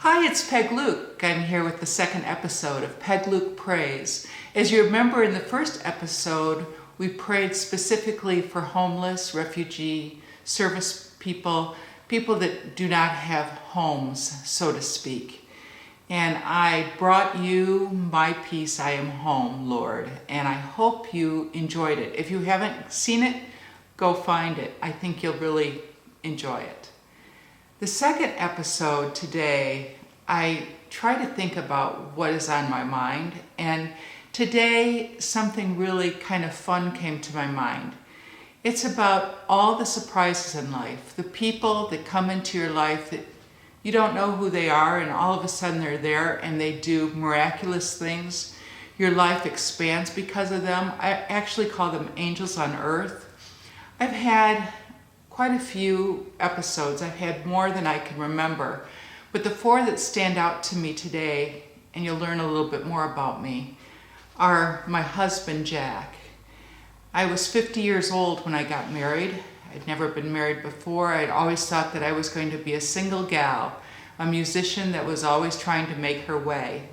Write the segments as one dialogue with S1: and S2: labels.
S1: Hi, it's Peg Luke. I'm here with the second episode of Peg Luke Prays. As you remember, in the first episode, we prayed specifically for homeless, refugee, service people, people that do not have homes, so to speak. And I brought you my piece, I Am Home, Lord, and I hope you enjoyed it. If you haven't seen it, go find it. I think you'll really enjoy it. The second episode today, I try to think about what is on my mind, and today something really kind of fun came to my mind. It's about all the surprises in life, the people that come into your life that you don't know who they are, and all of a sudden they're there and they do miraculous things. Your life expands because of them. I actually call them angels on earth. I've had quite a few episodes. I've had more than I can remember. But the four that stand out to me today, and you'll learn a little bit more about me, are my husband, Jack. I was 50 years old when I got married. I'd never been married before. I'd always thought that I was going to be a single gal, a musician that was always trying to make her way.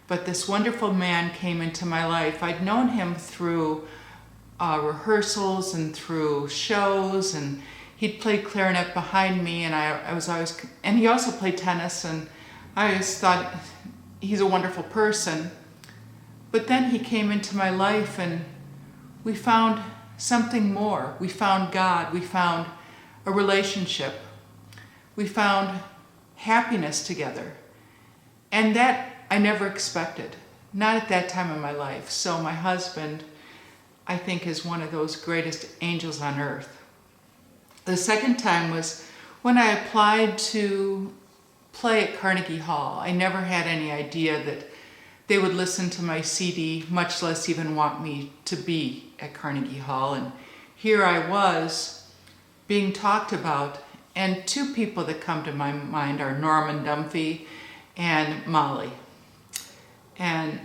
S1: But this wonderful man came into my life. I'd known him through rehearsals and through shows, and he'd played clarinet behind me, and I was always, and he also played tennis, and I always thought he's a wonderful person. But then he came into my life, and we found something more. We found God. We found a relationship. We found happiness together. And that I never expected, not at that time in my life. So my husband, I think, is one of those greatest angels on earth. The second time was when I applied to play at Carnegie Hall. I never had any idea that they would listen to my CD, much less even want me to be at Carnegie Hall. And here I was being talked about, and two people that come to my mind are Norman Dunphy and Molly. And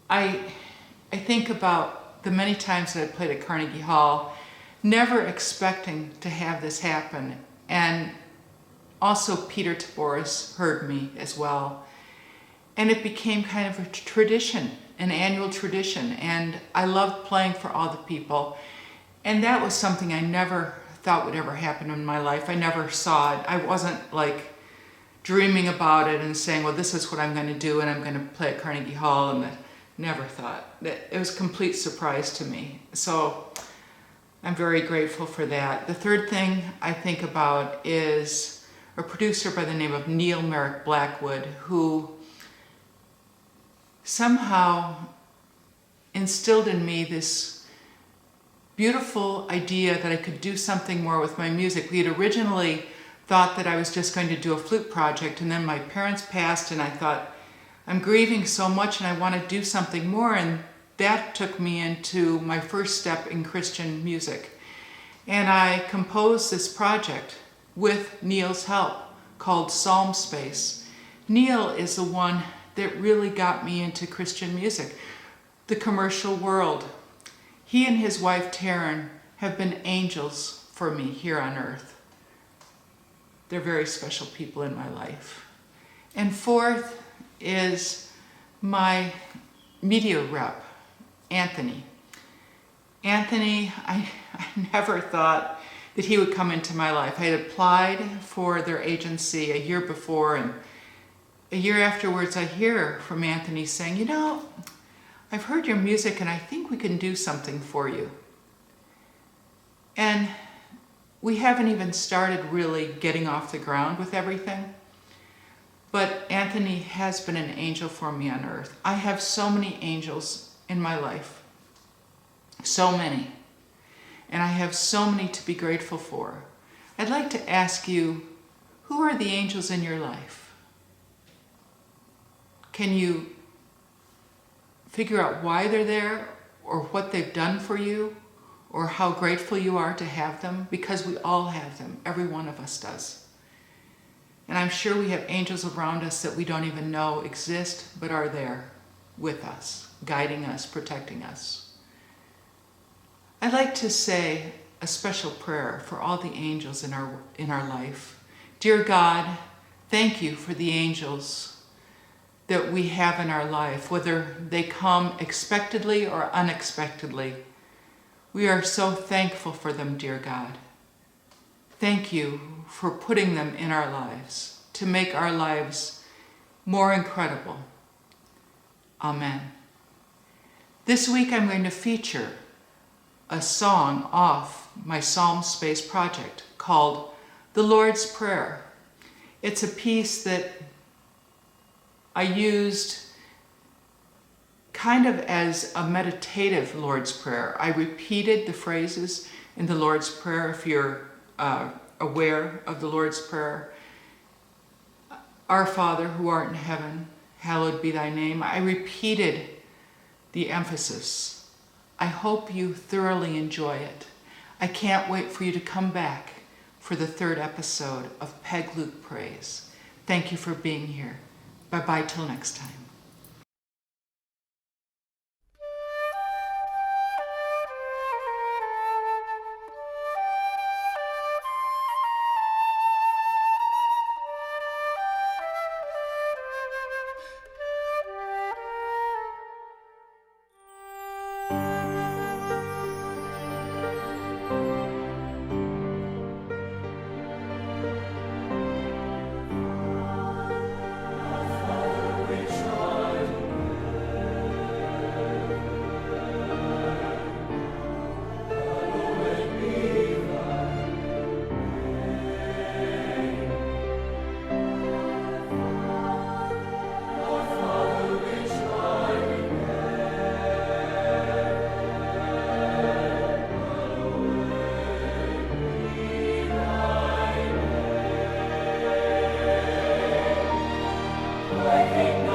S1: I think about the many times that I played at Carnegie Hall, never expecting to have this happen. And also Peter Taboris heard me as well. And it became kind of a tradition, an annual tradition. And I loved playing for all the people. And that was something I never thought would ever happen in my life. I never saw it. I wasn't like dreaming about it and saying, well, this is what I'm going to do, and I'm going to play at Carnegie Hall. And never thought. That it was a complete surprise to me. So I'm very grateful for that. The third thing I think about is a producer by the name of Neil Merrick Blackwood, who somehow instilled in me this beautiful idea that I could do something more with my music. We had originally thought that I was just going to do a flute project, and then my parents passed, and I thought, I'm grieving so much and I want to do something more, and that took me into my first step in Christian music. And I composed this project with Neil's help called Psalm Space. Neil is the one that really got me into Christian music, the commercial world. He and his wife Taryn have been angels for me here on earth. They're very special people in my life. And fourth is my media rep, Anthony. Anthony, I never thought that he would come into my life. I had applied for their agency a year before, and a year afterwards I hear from Anthony saying, you know, I've heard your music and I think we can do something for you. And we haven't even started really getting off the ground with everything. But Anthony has been an angel for me on earth. I have so many angels in my life. So many. And I have so many to be grateful for. I'd like to ask you, who are the angels in your life? Can you figure out why they're there, or what they've done for you, or how grateful you are to have them? Because we all have them. Every one of us does. And I'm sure we have angels around us that we don't even know exist, but are there with us, guiding us, protecting us. I'd like to say a special prayer for all the angels in our life. Dear God, Thank you for the angels that we have in our life, whether they come expectedly or unexpectedly. We are so thankful for them, dear God. Thank you for putting them in our lives to make our lives more incredible. Amen. This week I'm going to feature a song off my Psalm Space project called The Lord's Prayer. It's a piece that I used kind of as a meditative Lord's Prayer. I repeated the phrases in the Lord's Prayer, if you're aware of the Lord's Prayer. Our Father who art in heaven, hallowed be thy name. I repeated the emphasis. I hope you thoroughly enjoy it. I can't wait for you to come back for the third episode of Peg Luke Prays. Thank you for being here. Bye-bye till next time.
S2: Thy kingdom